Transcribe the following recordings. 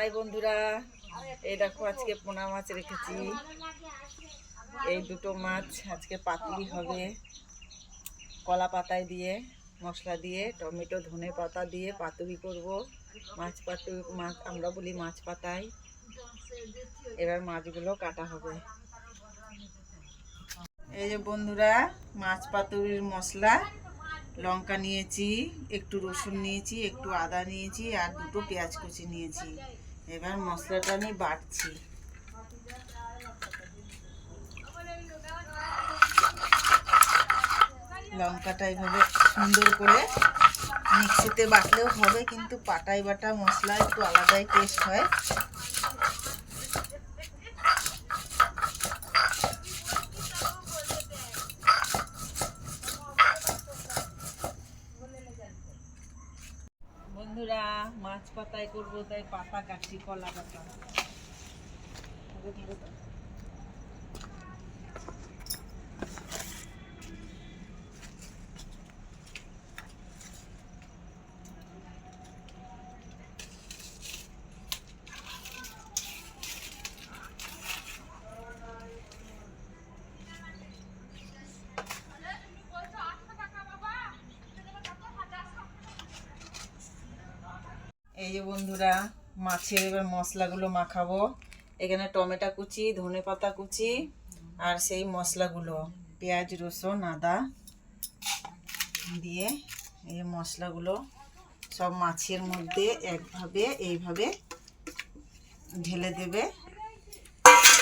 High বন্ধুরা, এই দেখো আজকে পোনা মাছ রেখেছি। এই দুটো মাছ আজকে পাতুরি হবে, কলা পাতায় দিয়ে মশলা দিয়ে টমেটো ধনে পাতা দিয়ে পাতুরি করব। মাছ পাতুরি, মাছ আমরা বলি মাছ পাতায়। এবার মাছগুলো কাটা হবে। এই যে বন্ধুরা, মাছ পাতুরির মশলা, লঙ্কা নিয়েছি, একটু রসুন নিয়েছি, একটু আদা নিয়েছি আর দুটো পেঁয়াজ কুচি নিয়েছি। এবার মশলাটা আমি বাটছি। লঙ্কাটা এইভাবে সুন্দর করে মিক্সিতে বাটলেও হবে, কিন্তু পাটায় বাটা মশলা একটু আলাদাই টেস্ট হয়। বন্ধুরা, মাছ পাতায় করবো তাই পাতা কাটছি, কলা পাতা। এই যে বন্ধুরা, মাছের এবার মশলাগুলো মাখাবো। এখানে টমেটো কুচি, ধনে পাতা কুচি আর সেই মশলাগুলো পেঁয়াজ রসুন আদা দিয়ে এই মশলাগুলো সব মাছের মধ্যে এইভাবে ঢেলে দেবে।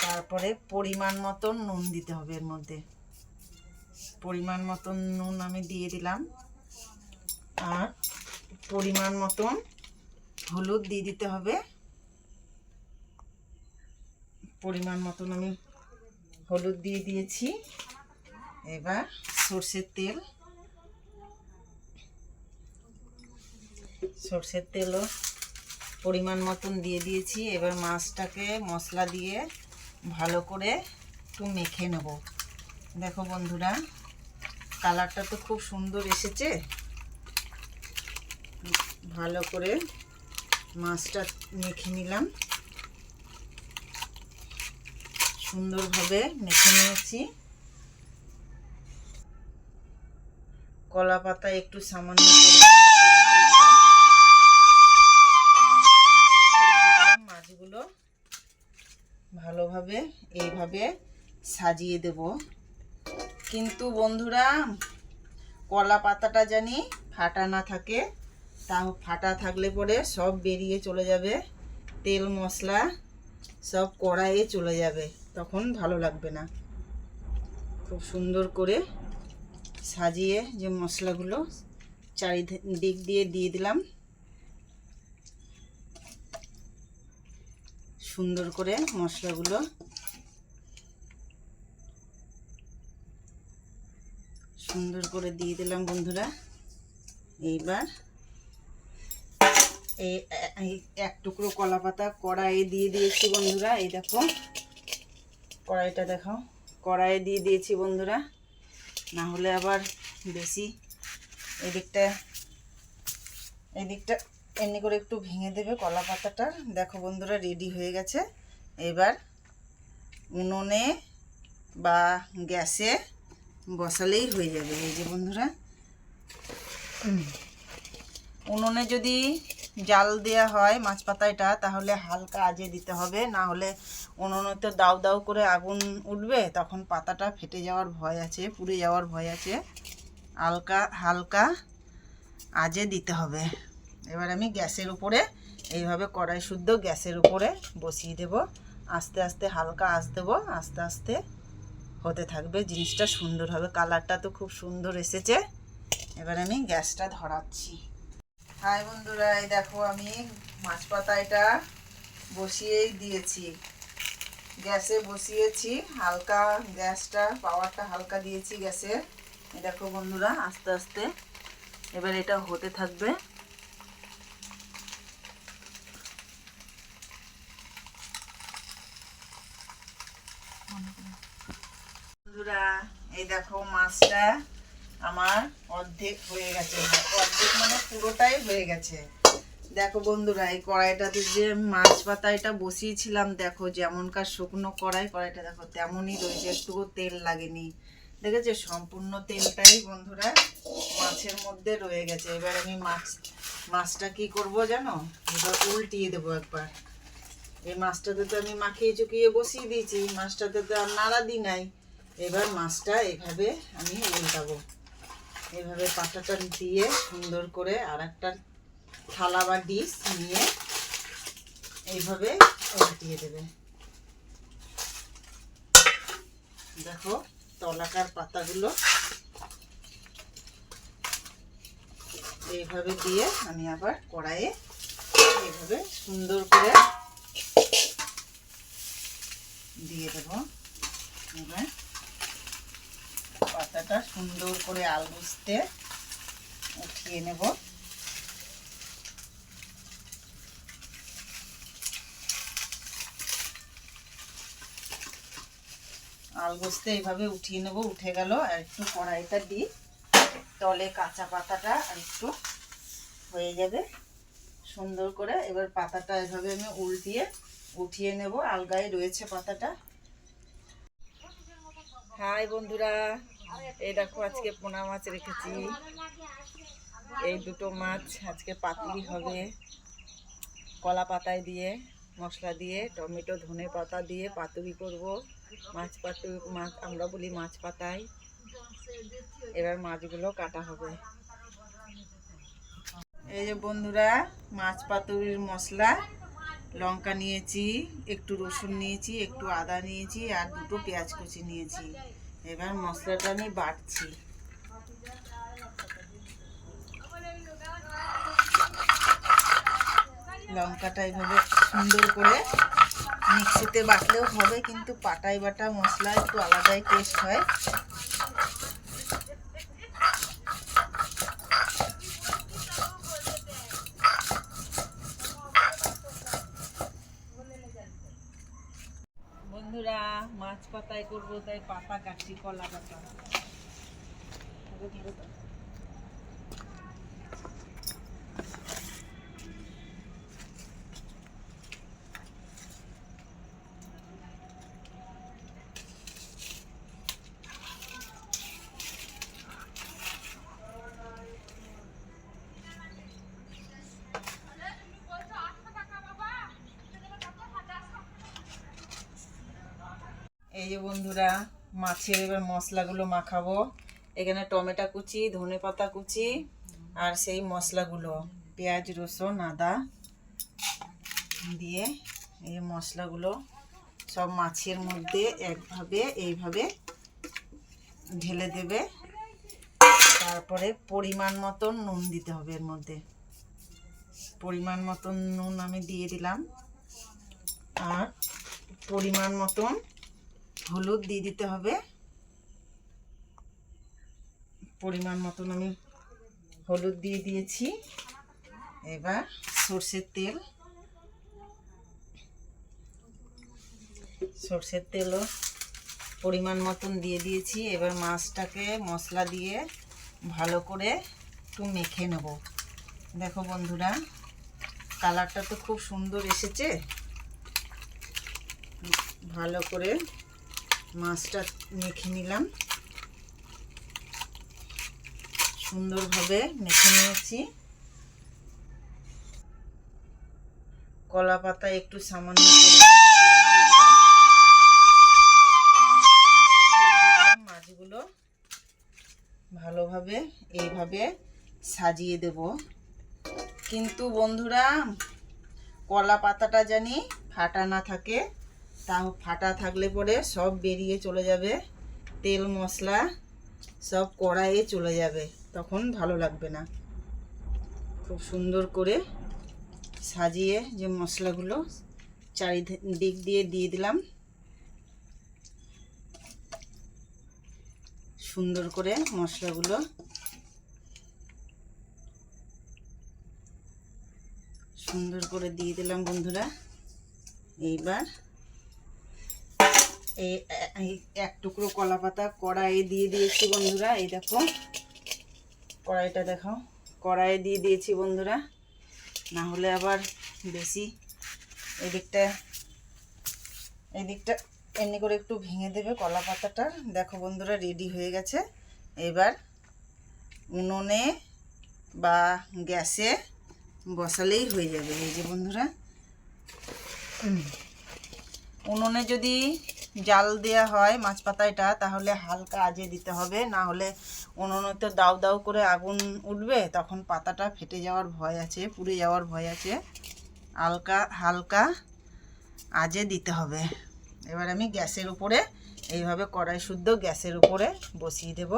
তারপরে পরিমাণ মতন নুন দিতে হবে। এর মধ্যে পরিমাণ মতন নুন আমি দিয়ে দিলাম, আর পরিমাণ মতন হলুদ দিয়ে দিতে হবে। পরিমাণ মতন আমি হলুদ দিয়ে দিয়েছি। এবার সর্ষের তেলও পরিমাণ মতন দিয়ে দিয়েছি। এবার মাছটাকে মশলা দিয়ে ভালো করে একটু মেখে নেব। দেখো বন্ধুরা, কালারটা তো খুব সুন্দর এসেছে। ভালো করে মাছটা মেখে নিলাম, সুন্দরভাবে মেখে নিয়েছি। কলা পাতা একটু সামান্য মাছগুলো ভালোভাবে এইভাবে সাজিয়ে দেব। কিন্তু বন্ধুরা, কলা পাতাটা জানি ফাটা না থাকে, তাও ফাটা থাকলে পরে সব বেরিয়ে চলে যাবে, তেল মশলা সব কড়াইয়ে চলে যাবে, তখন ভালো লাগবে না। খুব সুন্দর করে সাজিয়ে যে মশলাগুলো চারিদিক দিয়ে দিলাম, সুন্দর করে মশলাগুলো সুন্দর করে দিয়ে দিলাম বন্ধুরা। এইবার এই এক টুকরো কলা পাতা কড়াইয়ে দিয়ে দিয়েছি বন্ধুরা। এই দেখো কড়াইটা, দেখো কড়াইয়ে দিয়ে দিয়েছি বন্ধুরা, না হলে আবার বেশি এদিকটা এমনি করে একটু ভেঙে দেবে কলা পাতাটা। দেখো বন্ধুরা, রেডি হয়ে গেছে। এবার উনুনে বা গ্যাসে বসালেই হয়ে যাবে। এই যে বন্ধুরা, উনুনে যদি জাল দেওয়া হয় মাছ পাতাটা, তাহলে হালকা আঁচে দিতে হবে, না হলে উনুনে তো দাউ দাউ করে আগুন উঠবে, তখন পাতাটা ফেটে যাওয়ার ভয় আছে, পুড়ে যাওয়ার ভয় আছে। হালকা আঁচে দিতে হবে। এবার আমি গ্যাসের উপরে এইভাবে কড়াই শুদ্ধ গ্যাসের উপরে বসিয়ে দেব। আস্তে আস্তে হালকা আঁচ দেবো, আস্তে আস্তে হতে থাকবে, জিনিসটা সুন্দর হবে। কালারটা তো খুব সুন্দর এসেছে। এবার আমি গ্যাসটা ধরাচ্ছি। হাই বন্ধুরা, এই দেখো আমি মাছ পাতাটা বসিয়েই দিয়েছি, গ্যাসে বসিয়েছি। হালকা গ্যাসটা পাওয়ারটা হালকা দিয়েছি গ্যাসে। এই দেখো বন্ধুরা, আস্তে আস্তে এবার এটা হতে থাকবে। বন্ধুরা, এই দেখো মাছটা আমার অর্ধেক হয়ে গেছে, অর্ধেক মানে পুরোটাই হয়ে গেছে। দেখো বন্ধুরা, এই কড়াইটাতে যে মাছ পাতা এটা বসিয়েছিলাম, দেখো যেমনকার শুকনো কড়াইটা দেখো তেমনই রয়েছে, একটুকু তেল লাগেনি। দেখেছো, সম্পূর্ণ তেলটাই বন্ধুরা মাছের মধ্যে রয়ে গেছে। এবার আমি মাছটা কি করব জানো, এবার উল্টিয়ে দেবো একবার। এই মাছটাতে তো আমি মাখিয়ে চুকিয়ে বসিয়ে দিয়েছি, মাছটাতে তো আর নাড়া দিই নাই। এবার মাছটা এভাবে আমি উল্টাবো, এভাবে পাতাটা দিয়ে সুন্দর করে আর একটা থালা বা ডিশ নিয়ে এইভাবে উল্টিয়ে দেবে। দেখো তলাকার পাতাগুলো এইভাবে দিয়ে আমি আবার কড়াইয়ে এইভাবে সুন্দর করে দিয়ে দেব। এবার পাতাটা সুন্দর করে আলগুস্তে উঠিয়ে নেব। আলগোস্তে এইভাবে উঠিয়ে নেব। উঠে গেল। আর একটু কড়াইটা দিই, তলে কাঁচা পাতাটা আর একটু হয়ে যাবে সুন্দর করে। এবার পাতাটা এভাবে আমি উঠিয়ে নেব, আলগায় রয়েছে পাতাটা। হাই বন্ধুরা, এই দেখো আজকে পোনা মাছ রেখেছি। এই দুটো মাছ আজকে পাতুরি হবে, কলা পাতায় দিয়ে মশলা দিয়ে টমেটো ধনে পাতা দিয়ে পাতুরি করব। মাছ আমরা বলি মাছ পাতায়। এবার মাছগুলো কাটা হবে। এই যে বন্ধুরা, মাছ পাতুরির মশলা, লঙ্কা নিয়েছি, একটু রসুন নিয়েছি, একটু আদা নিয়েছি, আর দুটো পেঁয়াজ কুচি নিয়েছি। এবার মশলাটা আমি বাটছি। লঙ্কাটা এইভাবে সুন্দর করে মিক্সিতে বাটলেও হবে, কিন্তু পাটায় বাটা মশলা একটু আলাদাই টেস্ট হয়। বন্ধুরা, মাছ পাতায় করবো তাই পাতা কাটছি, কলা পাতা। এই যে বন্ধুরা, মাছের এবার মশলাগুলো মাখাবো। এখানে টমেটো কুচি, ধনে পাতা কুচি, আর সেই মশলাগুলো পেঁয়াজ রসুন আদা দিয়ে এই মশলাগুলো সব মাছের মধ্যে এইভাবে ঢেলে দেবে। তারপরে পরিমাণ মতন নুন দিতে হবে। এর মধ্যে পরিমাণ মতন নুন আমি দিয়ে দিলাম, আর পরিমাণ মতন হলুদ দিয়ে দিতে হবে। পরিমাণ মতন আমি হলুদ দিয়ে দিয়েছি। এবার সর্ষের তেলও পরিমাণ মতন দিয়ে দিয়েছি। এবার মাছটাকে মশলা দিয়ে ভালো করে একটু মেখে নেব। দেখো বন্ধুরা, কালারটা তো খুব সুন্দর এসেছে। ভালো করে মাছটা মেখে নিলাম, সুন্দরভাবে মেখে নিয়েছি। কলা পাতা একটু সামান্য মাছগুলো ভালোভাবে এইভাবে সাজিয়ে দেব। কিন্তু বন্ধুরা, কলা পাতাটা জানি ফাটা না থাকে, তাও ফাটা থাকলে পরে সব বেরিয়ে চলে যাবে, তেল মশলা সব কড়াইয়ে চলে যাবে, তখন ভালো লাগবে না। খুব সুন্দর করে সাজিয়ে যে মশলাগুলো চারিদিক দিয়ে দিলাম, সুন্দর করে মশলাগুলো সুন্দর করে দিয়ে দিলাম বন্ধুরা। এইবার এই এক টুকরো কলা পাতা কড়াইয়ে দিয়ে দিয়েছি বন্ধুরা। এই দেখো কড়াইটা, দেখো কড়াইয়ে দিয়ে দিয়েছি বন্ধুরা। না হলে আবার বেশি এদিকটা এমনি করে একটু ভেঙে দেবে কলা পাতাটা। দেখো বন্ধুরা রেডি হয়ে গেছে। এবার উনুনে বা গ্যাসে বসালেই হয়ে যাবে। এই যে বন্ধুরা, উনুনে যদি জাল দেওয়া হয় মাছ পাতাটা তাহলে হালকা আঁচে দিতে হবে, না হলে উনুনে তো দাউ দাউ করে আগুন উঠবে, তখন পাতাটা ফেটে যাওয়ার ভয় আছে, পুড়ে যাওয়ার ভয় আছে। হালকা আঁচে দিতে হবে। এবার আমি গ্যাসের উপরে এইভাবে কড়াই শুদ্ধ গ্যাসের উপরে বসিয়ে দেব।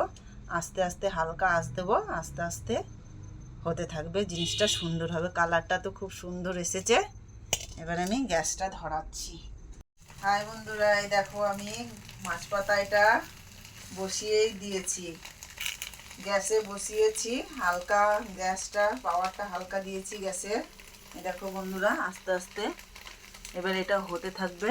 আস্তে আস্তে হালকা আঁচ দেবো, আস্তে আস্তে হতে থাকবে, জিনিসটা সুন্দর হবে। কালারটা তো খুব সুন্দর এসেছে। এবার আমি গ্যাসটা ধরাচ্ছি। হাই বন্ধুরা, এই দেখো আমি মাছ পাতা এটা বসিয়েই দিয়েছি, গ্যাসে বসিয়েছি। হালকা গ্যাসটা পাওয়ারটা হালকা দিয়েছি গ্যাসের। এই দেখো বন্ধুরা আস্তে আস্তে এবার এটা হতে থাকবে।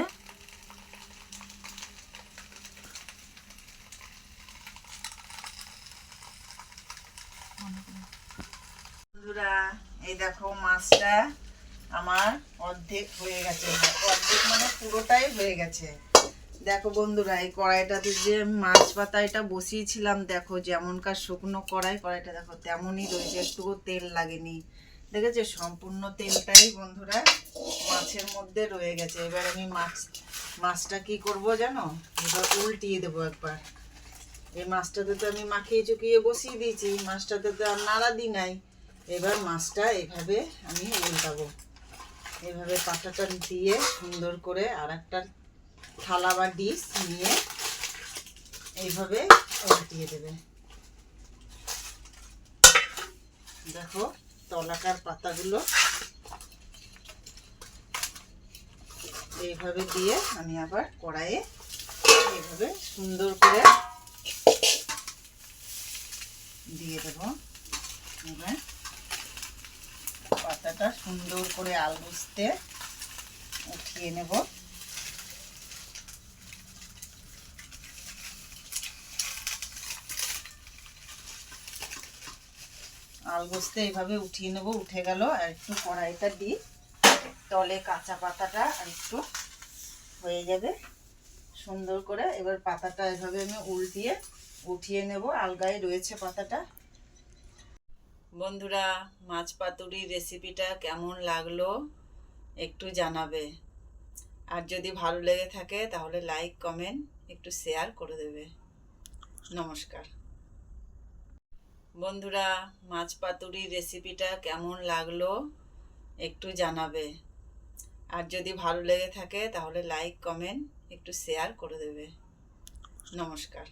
বন্ধুরা এই দেখো মাছটা আমার অর্ধেক হয়ে গেছে, অর্ধেক মানে পুরোটাই হয়ে গেছে। দেখো বন্ধুরা এই কড়াইটাতে যে মাছ পাতা এটা বসিয়েছিলাম, দেখো যেমনকার শুকনো কড়াইটা দেখো তেমনই রয়েছে, একটুকু তেল লাগেনি। দেখেছো সম্পূর্ণ তেলটাই বন্ধুরা মাছের মধ্যে রয়ে গেছে। এবার আমি মাছটা কি করব জানো, এবার উল্টিয়ে দেবো একবার। এই মাছটাতে তো আমি মাখিয়ে চুকিয়ে বসিয়ে দিয়েছি, মাছটাতে তো আর নাড়া দিই নাই। এবার মাছটা এভাবে আমি উল্টাবো, এভাবে পাতাটা দিয়ে সুন্দর করে আর একটা থালা বা ডিশ নিয়ে এইভাবে উল্টিয়ে দেবে। দেখো তলাকার পাতাগুলো এইভাবে দিয়ে আমি আবার কড়াইয়ে এইভাবে সুন্দর করে দিয়ে দেবো। এবার পাতাটা সুন্দর করে আলগুস্তে উঠিয়ে নেব। আলগোস্তে এইভাবে উঠিয়ে নেব। উঠে গেল। আর একটু কড়াইটা দিই, তলে কাঁচা পাতাটা আর একটু হয়ে যাবে সুন্দর করে। এবার পাতাটা এভাবে আমি উঠিয়ে নেব, আলগায় রয়েছে পাতাটা। বন্ধুরা মাছ পাতুরির রেসিপিটা কেমন লাগলো একটু জানাবে, আর যদি ভালো লেগে থাকে তাহলে লাইক কমেন্ট একটু শেয়ার করে দেবে। নমস্কার বন্ধুরা, মাছ পাতুরির রেসিপিটা কেমন লাগলো একটু জানাবে, আর যদি ভালো লেগে থাকে তাহলে লাইক কমেন্ট একটু শেয়ার করে দেবে। নমস্কার।